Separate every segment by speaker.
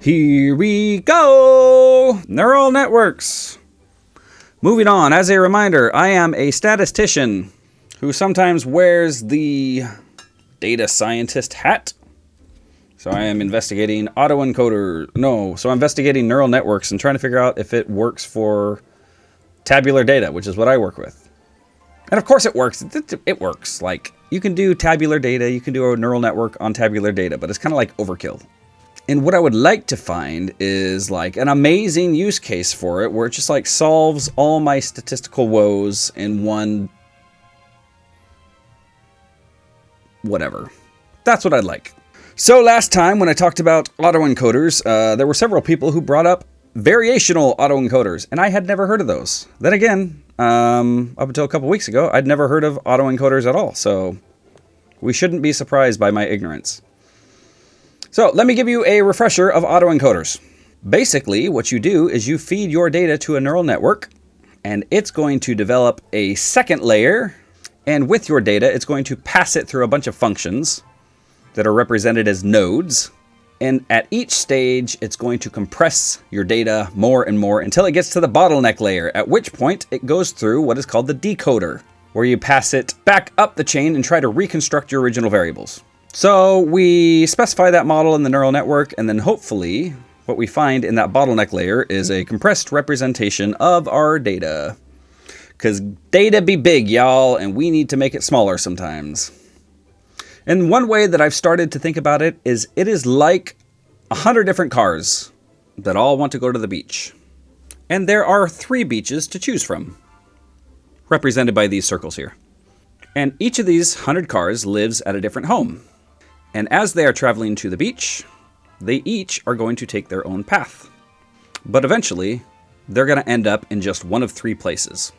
Speaker 1: Here we go! Neural networks. Moving on, as a reminder, I am a statistician who sometimes wears the data scientist hat. So I am investigating I'm investigating neural networks and trying to figure out if it works for tabular data, which is what I work with. And of course it works. It works. Like, you can do tabular data, you can do a neural network on tabular data, but it's kind of like overkill. And what I would like to find is like an amazing use case for it where it just like solves all my statistical woes in one whatever. That's what I'd like. So last time when I talked about autoencoders, there were several people who brought up variational autoencoders, and I had never heard of those. Then again, up until a couple weeks ago, I'd never heard of autoencoders at all, so we shouldn't be surprised by my ignorance. So let me give you a refresher of autoencoders. Basically, what you do is you feed your data to a neural network, and it's going to develop a second layer, and with your data, it's going to pass it through a bunch of functions that are represented as nodes. And at each stage, it's going to compress your data more and more until it gets to the bottleneck layer, at which point it goes through what is called the decoder, where you pass it back up the chain and try to reconstruct your original variables. So we specify that model in the neural network, and then hopefully what we find in that bottleneck layer is a compressed representation of our data. Because data be big, y'all, and we need to make it smaller sometimes. And one way that I've started to think about it is like 100 different cars that all want to go to the beach. And there are 3 beaches to choose from, represented by these circles here. And each of these 100 cars lives at a different home. And as they are traveling to the beach, they each are going to take their own path. But eventually, they're going to end up in just one of 3 places.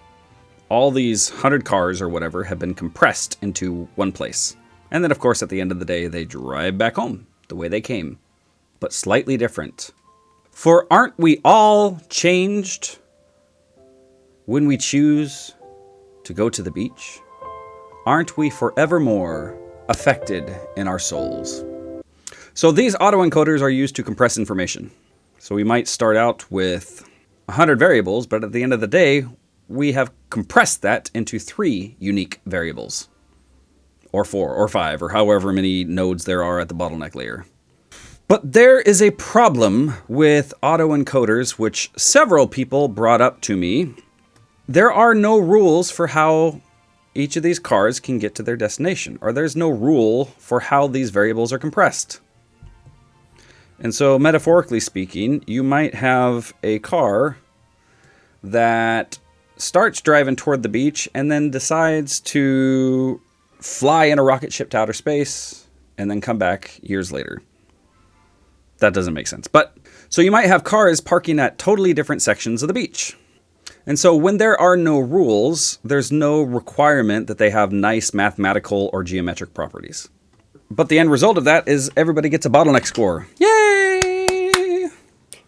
Speaker 1: All these 100 cars or whatever have been compressed into one place. And then, of course, at the end of the day, they drive back home the way they came, but slightly different. For aren't we all changed when we choose to go to the beach? Aren't we forevermore affected in our souls? So these autoencoders are used to compress information. So we might start out with 100 variables, but at the end of the day, we have compressed that into 3 unique variables. Or 4, or 5, or however many nodes there are at the bottleneck layer. But there is a problem with autoencoders, which several people brought up to me. There are no rules for how each of these cars can get to their destination, or there's no rule for how these variables are compressed. And so, metaphorically speaking, you might have a car that starts driving toward the beach and then decides to fly in a rocket ship to outer space and then come back years later. That doesn't make sense. But so you might have cars parking at totally different sections of the beach. And so when there are no rules, there's no requirement that they have nice mathematical or geometric properties. But the end result of that is everybody gets a bottleneck score. Yay!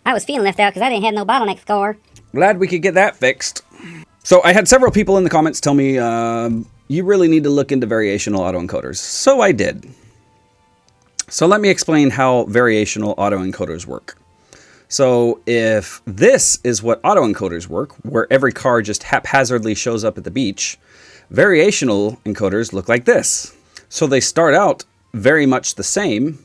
Speaker 2: I was feeling left out because I didn't have no bottleneck score.
Speaker 1: Glad we could get that fixed. So I had several people in the comments tell me, you really need to look into variational autoencoders. So I did. So let me explain how variational autoencoders work. So if this is what autoencoders work, where every car just haphazardly shows up at the beach, variational encoders look like this. So they start out very much the same,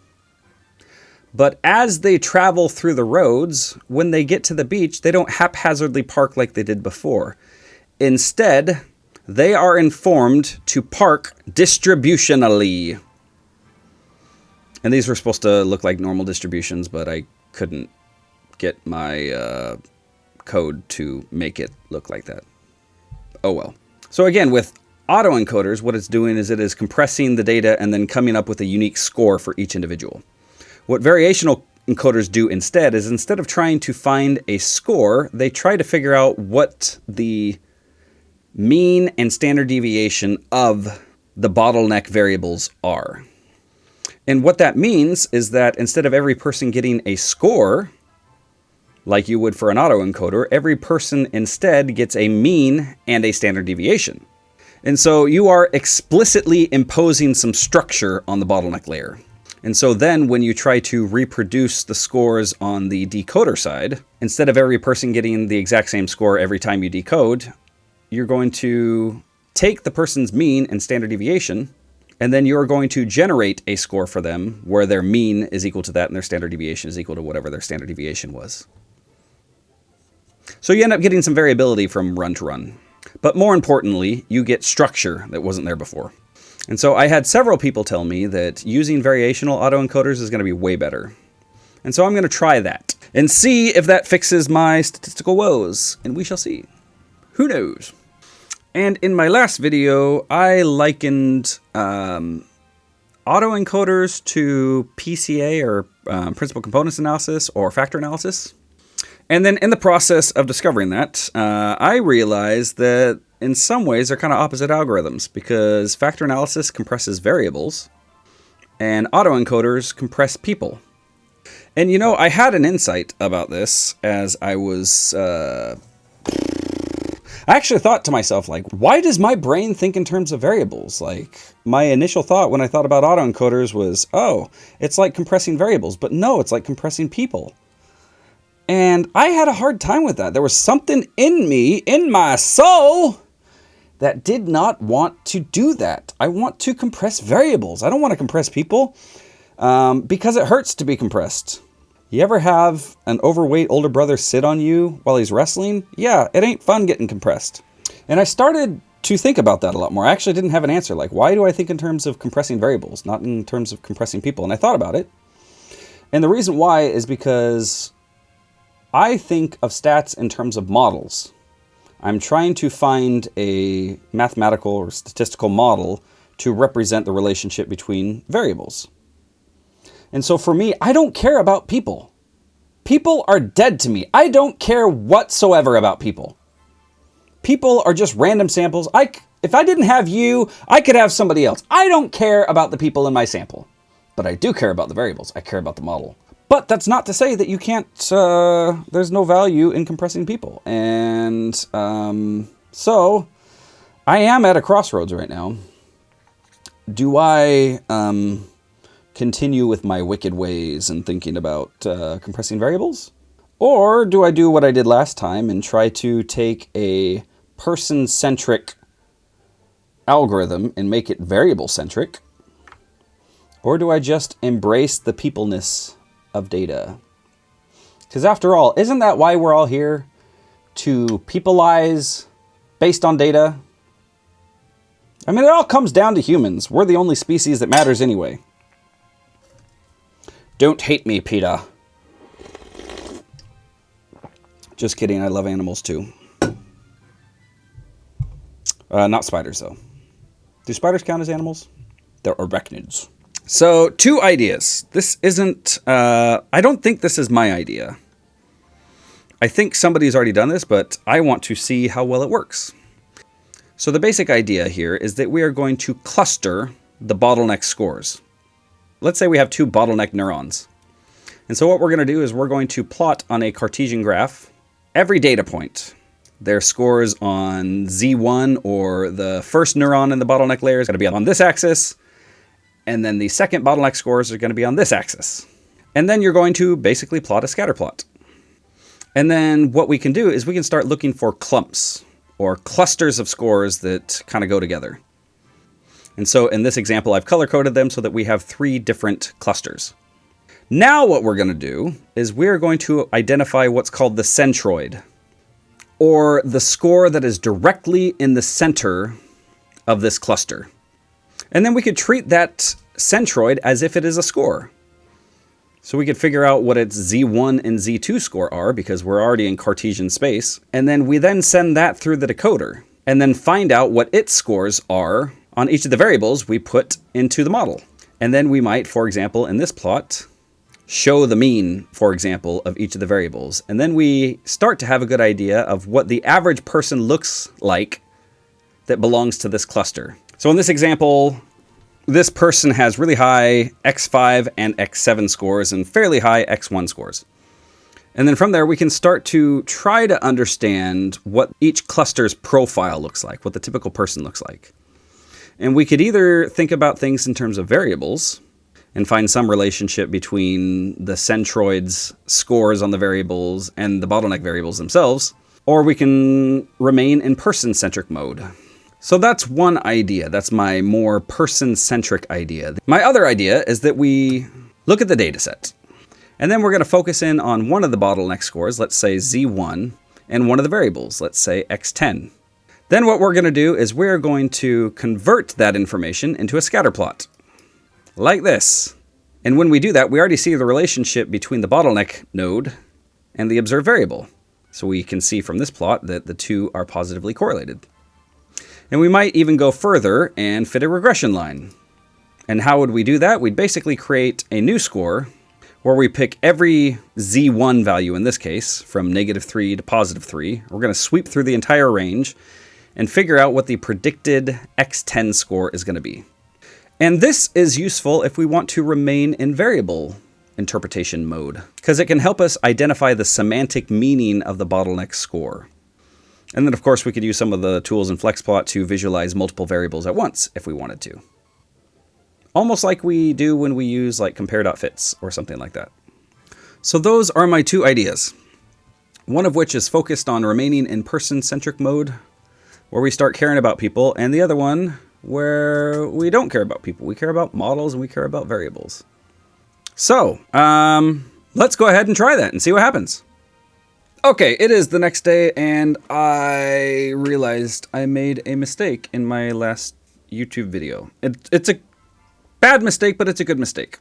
Speaker 1: but as they travel through the roads, when they get to the beach, they don't haphazardly park like they did before. Instead, they are informed to park distributionally. And these were supposed to look like normal distributions, but I couldn't get my code to make it look like that. Oh well. So again, with autoencoders, what it's doing is it is compressing the data and then coming up with a unique score for each individual. What variational encoders do instead is instead of trying to find a score, they try to figure out what the mean and standard deviation of the bottleneck variables are. And what that means is that instead of every person getting a score, like you would for an autoencoder, every person instead gets a mean and a standard deviation. And so you are explicitly imposing some structure on the bottleneck layer. And so then when you try to reproduce the scores on the decoder side, instead of every person getting the exact same score every time you decode, you're going to take the person's mean and standard deviation, and then you're going to generate a score for them where their mean is equal to that and their standard deviation is equal to whatever their standard deviation was. So you end up getting some variability from run to run. But more importantly, you get structure that wasn't there before. And so I had several people tell me that using variational autoencoders is going to be way better. And so I'm going to try that and see if that fixes my statistical woes. And we shall see. Who knows? And in my last video, I likened autoencoders to PCA, or principal components analysis, or factor analysis. And then in the process of discovering that, I realized that in some ways they're kind of opposite algorithms, because factor analysis compresses variables and autoencoders compress people. And you know, I had an insight about this as I was... I actually thought to myself, like, why does my brain think in terms of variables? Like, my initial thought when I thought about autoencoders was, oh, it's like compressing variables. But no, it's like compressing people. And I had a hard time with that. There was something in me, in my soul, that did not want to do that. I want to compress variables. I don't want to compress people because it hurts to be compressed. You ever have an overweight older brother sit on you while he's wrestling? Yeah, it ain't fun getting compressed. And I started to think about that a lot more. I actually didn't have an answer. Like, why do I think in terms of compressing variables, not in terms of compressing people? And I thought about it. And the reason why is because I think of stats in terms of models. I'm trying to find a mathematical or statistical model to represent the relationship between variables. And so for me, I don't care about people. People are dead to me. I don't care whatsoever about people. People are just random samples. If I didn't have you, I could have somebody else. I don't care about the people in my sample, but I do care about the variables. I care about the model. But that's not to say that you can't, there's no value in compressing people. And so I am at a crossroads right now. Do I continue with my wicked ways and thinking about compressing variables? Or do I do what I did last time and try to take a person-centric algorithm and make it variable-centric? Or do I just embrace the peopleness of data? Because after all, isn't that why we're all here? To peopleize based on data? I mean, it all comes down to humans. We're the only species that matters anyway. Don't hate me, PETA. Just kidding, I love animals too. Not spiders, though. Do spiders count as animals? They're arachnids. So, 2 ideas. This isn't... I don't think this is my idea. I think somebody's already done this, but I want to see how well it works. So the basic idea here is that we are going to cluster the bottleneck scores. Let's say we have 2 bottleneck neurons. And so what we're going to do is we're going to plot on a Cartesian graph every data point. Their scores on Z1, or the first neuron in the bottleneck layer, is going to be on this axis. And then the second bottleneck scores are going to be on this axis. And then you're going to basically plot a scatter plot. And then what we can do is we can start looking for clumps or clusters of scores that kind of go together. And so in this example, I've color-coded them so that we have 3 different clusters. Now what we're going to do is we're going to identify what's called the centroid, or the score that is directly in the center of this cluster. And then we could treat that centroid as if it is a score. So we could figure out what its Z1 and Z2 score are, because we're already in Cartesian space. And then we then send that through the decoder and then find out what its scores are on each of the variables we put into the model. And then we might, for example, in this plot, show the mean, for example, of each of the variables. And then we start to have a good idea of what the average person looks like that belongs to this cluster. So in this example, this person has really high X5 and X7 scores and fairly high X1 scores. And then from there, we can start to try to understand what each cluster's profile looks like, what the typical person looks like. And we could either think about things in terms of variables, and find some relationship between the centroid's scores on the variables and the bottleneck variables themselves, or we can remain in person-centric mode. So that's one idea. That's my more person-centric idea. My other idea is that we look at the data set, and then we're going to focus in on one of the bottleneck scores, let's say Z1, and one of the variables, let's say X10. Then what we're going to do is we're going to convert that information into a scatter plot, like this. And when we do that, we already see the relationship between the bottleneck node and the observed variable. So we can see from this plot that the two are positively correlated. And we might even go further and fit a regression line. And how would we do that? We'd basically create a new score where we pick every Z1 value, in this case, from -3 to +3. We're going to sweep through the entire range and figure out what the predicted X10 score is going to be. And this is useful if we want to remain in variable interpretation mode, because it can help us identify the semantic meaning of the bottleneck score. And then, of course, we could use some of the tools in FlexPlot to visualize multiple variables at once if we wanted to. Almost like we do when we use like compare.fits or something like that. So those are my two ideas. One of which is focused on remaining in person-centric mode, where we start caring about people, and the other one where we don't care about people. We care about models and we care about variables. So, let's go ahead and try that and see what happens. Okay, it is the next day, and I realized I made a mistake in my last YouTube video. It's a bad mistake, but it's a good mistake,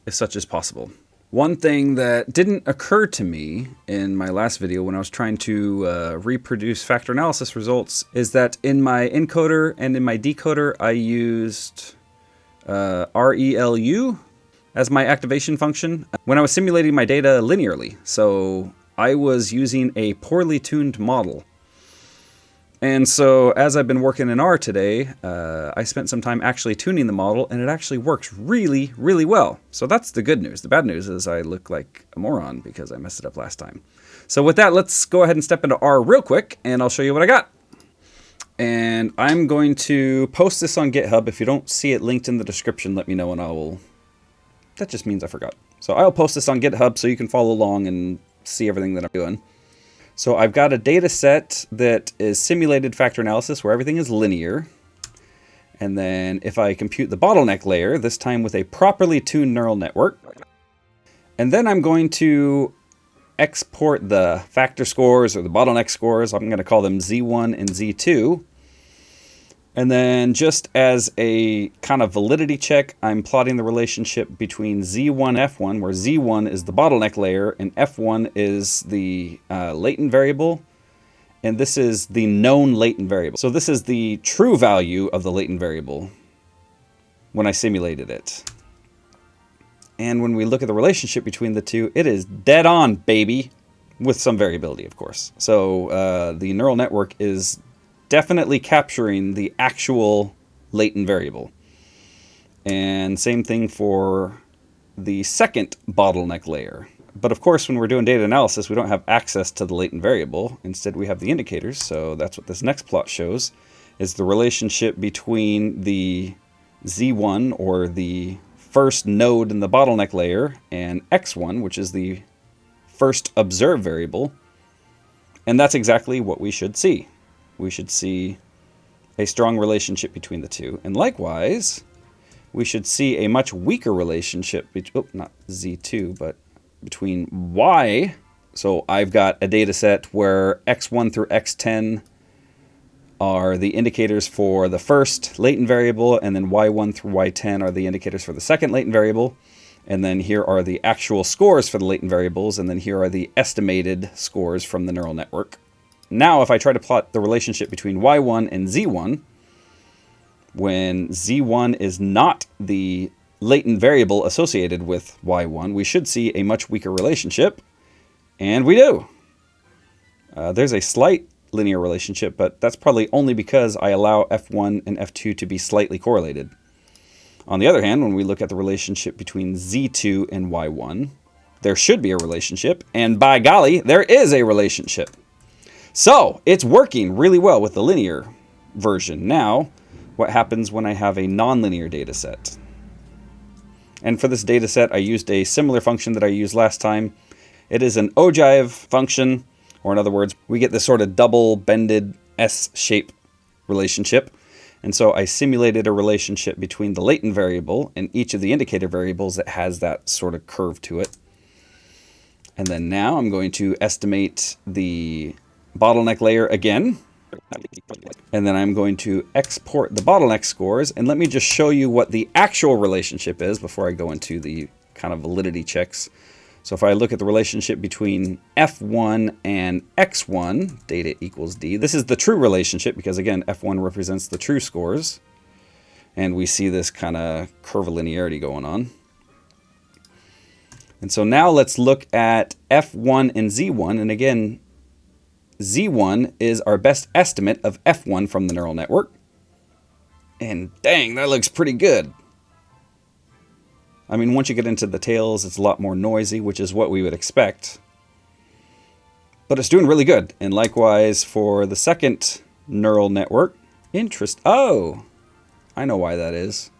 Speaker 1: if such is possible. One thing that didn't occur to me in my last video when I was trying to reproduce factor analysis results is that in my encoder and in my decoder, I used RELU as my activation function when I was simulating my data linearly. So I was using a poorly tuned model. And so as I've been working in R today, I spent some time actually tuning the model, and it actually works really, really well. So that's the good news. The bad news is I look like a moron because I messed it up last time. So with that, let's go ahead and step into R real quick, and I'll show you what I got. And I'm going to post this on GitHub. If you don't see it linked in the description, let me know and I will... That just means I forgot. So I'll post this on GitHub so you can follow along and see everything that I'm doing. So I've got a data set that is simulated factor analysis where everything is linear. And then if I compute the bottleneck layer, this time with a properly tuned neural network, and then I'm going to export the factor scores or the bottleneck scores. I'm going to call them Z1 and Z2. And then just as a kind of validity check, I'm plotting the relationship between Z1 and F1, where Z1 is the bottleneck layer and F1 is the latent variable. And this is the known latent variable. So this is the true value of the latent variable when I simulated it. And when we look at the relationship between the two, it is dead on, baby, with some variability, of course. So the neural network is definitely capturing the actual latent variable. And same thing for the second bottleneck layer. But of course, when we're doing data analysis, we don't have access to the latent variable. Instead, we have the indicators. So that's what this next plot shows, is the relationship between the Z1, or the first node in the bottleneck layer, and X1, which is the first observed variable. And that's exactly what we should see. We should see a strong relationship between the two. And likewise, we should see a much weaker relationship between, not Z2, but between Y. So I've got a data set where X1 through X10 are the indicators for the first latent variable, and then Y1 through Y10 are the indicators for the second latent variable. And then here are the actual scores for the latent variables, and then here are the estimated scores from the neural network. Now, if I try to plot the relationship between Y1 and Z1, when Z1 is not the latent variable associated with Y1, we should see a much weaker relationship, and we do. There's a slight linear relationship, but that's probably only because I allow F1 and F2 to be slightly correlated. On the other hand, when we look at the relationship between Z2 and Y1, there should be a relationship, and by golly, there is a relationship. So it's working really well with the linear version. Now, what happens when I have a nonlinear data set? And for this data set, I used a similar function that I used last time. It is an ogive function, or in other words, we get this sort of double bended S-shape relationship. And so I simulated a relationship between the latent variable and each of the indicator variables that has that sort of curve to it. And then now I'm going to estimate the bottleneck layer again. And then I'm going to export the bottleneck scores. And let me just show you what the actual relationship is before I go into the kind of validity checks. So if I look at the relationship between F1 and X1, data equals D, this is the true relationship because, again, F1 represents the true scores. And we see this kind of curvilinearity going on. And so now let's look at F1 and Z1. And again, Z1 is our best estimate of F1 from the neural network. And dang, that looks pretty good. I mean, once you get into the tails, it's a lot more noisy, which is what we would expect. But it's doing really good. And likewise for the second neural network. Oh, I know why that is.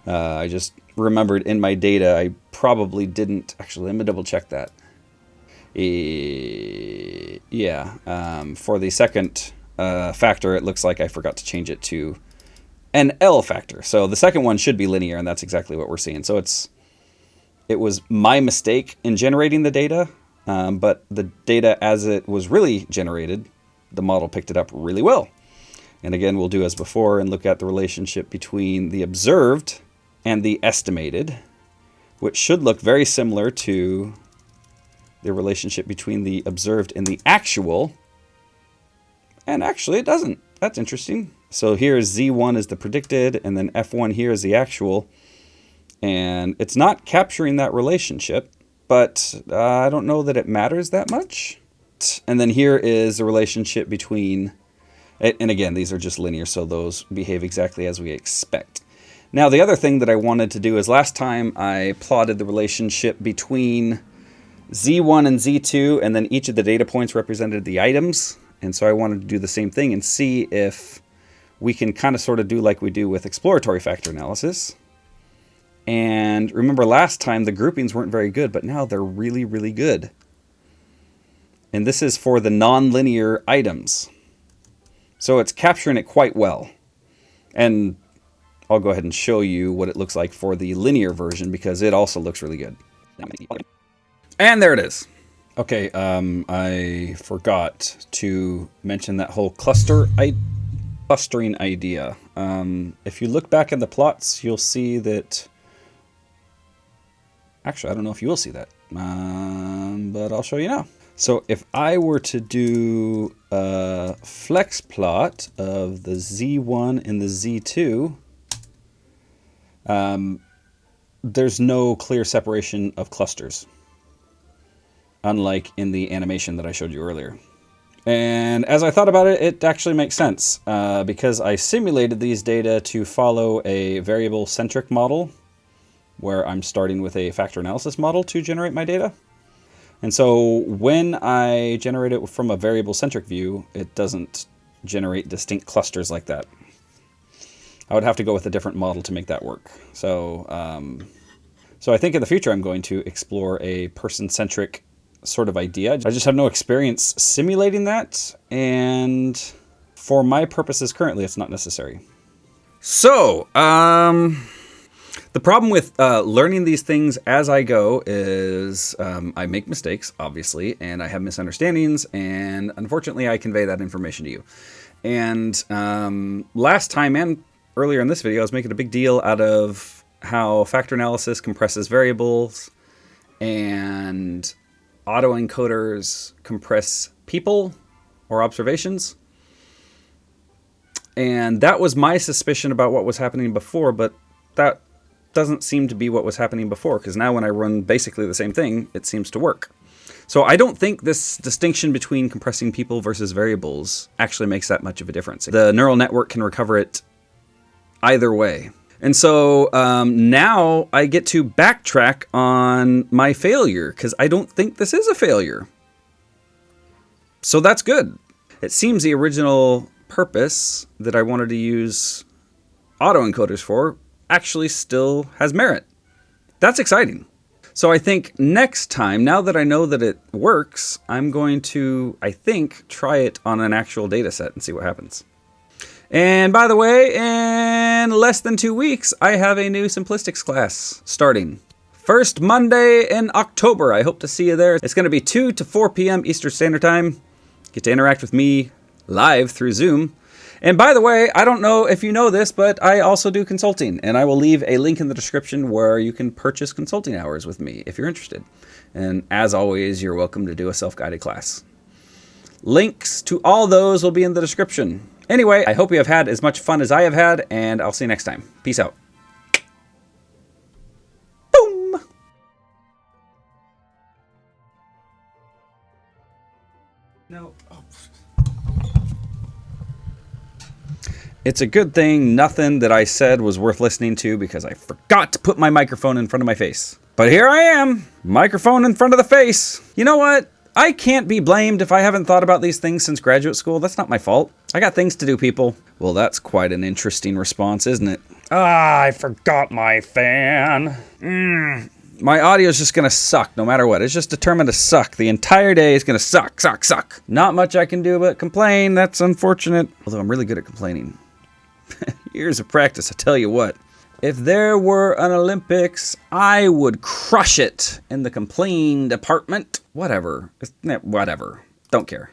Speaker 1: I just remembered in my data, I probably didn't. Actually, let me double check that. For the second factor, it looks like I forgot to change it to an L factor. So the second one should be linear, and that's exactly what we're seeing. So it was my mistake in generating the data, but the data as it was really generated, the model picked it up really well. And again, we'll do as before and look at the relationship between the observed and the estimated, which should look very similar to the relationship between the observed and the actual. And actually it doesn't. That's interesting. So here is Z1 is the predicted, and then F1 here is the actual. And it's not capturing that relationship, but I don't know that it matters that much. And then here is the relationship between, and again, these are just linear, so those behave exactly as we expect. Now, the other thing that I wanted to do is last time I plotted the relationship between Z1 and Z2, and then each of the data points represented the items. And so I wanted to do the same thing and see if we can kind of sort of do like we do with exploratory factor analysis. And remember last time the groupings weren't very good, but now they're really, really good. And this is for the nonlinear items. So it's capturing it quite well. And I'll go ahead and show you what it looks like for the linear version because it also looks really good. And there it is. Okay, I forgot to mention that whole clustering idea. If you look back in the plots, you'll see that... Actually, I don't know if you will see that, but I'll show you now. So if I were to do a flex plot of the Z1 and the Z2, there's no clear separation of clusters, unlike in the animation that I showed you earlier. And as I thought about it, it actually makes sense because I simulated these data to follow a variable-centric model where I'm starting with a factor analysis model to generate my data. And so when I generate it from a variable-centric view, it doesn't generate distinct clusters like that. I would have to go with a different model to make that work. So I think in the future I'm going to explore a person-centric sort of idea. I just have no experience simulating that, and for my purposes currently, it's not necessary. So, the problem with learning these things as I go is I make mistakes, obviously, and I have misunderstandings, and unfortunately I convey that information to you. And last time and earlier in this video, I was making a big deal out of how factor analysis compresses variables and autoencoders compress people or observations. And that was my suspicion about what was happening before, but that doesn't seem to be what was happening before, because now when I run basically the same thing, it seems to work. So I don't think this distinction between compressing people versus variables actually makes that much of a difference. The neural network can recover it either way. And so now I get to backtrack on my failure because I don't think this is a failure. So that's good. It seems the original purpose that I wanted to use autoencoders for actually still has merit. That's exciting. So I think next time, now that I know that it works, I'm going to, I think, try it on an actual data set and see what happens. And by the way, in less than 2 weeks, I have a new simplistics class starting. First Monday in October. I hope to see you there. It's going to be 2 to 4 p.m. Eastern Standard Time. Get to interact with me live through Zoom. And by the way, I don't know if you know this, but I also do consulting. And I will leave a link in the description where you can purchase consulting hours with me if you're interested. And as always, you're welcome to do a self-guided class. Links to all those will be in the description. Anyway, I hope you have had as much fun as I have had, and I'll see you next time. Peace out. Boom! No. Oh. It's a good thing nothing that I said was worth listening to because I forgot to put my microphone in front of my face. But here I am, microphone in front of the face. You know what? I can't be blamed if I haven't thought about these things since graduate school. That's not my fault. I got things to do, people. Well, that's quite an interesting response, isn't it? Ah, I forgot my fan. My audio is just going to suck no matter what. It's just determined to suck. The entire day is going to suck, suck, suck. Not much I can do but complain. That's unfortunate. Although I'm really good at complaining. Years of practice, I tell you what. If there were an Olympics, I would crush it in the complain department. Whatever. Whatever. Don't care.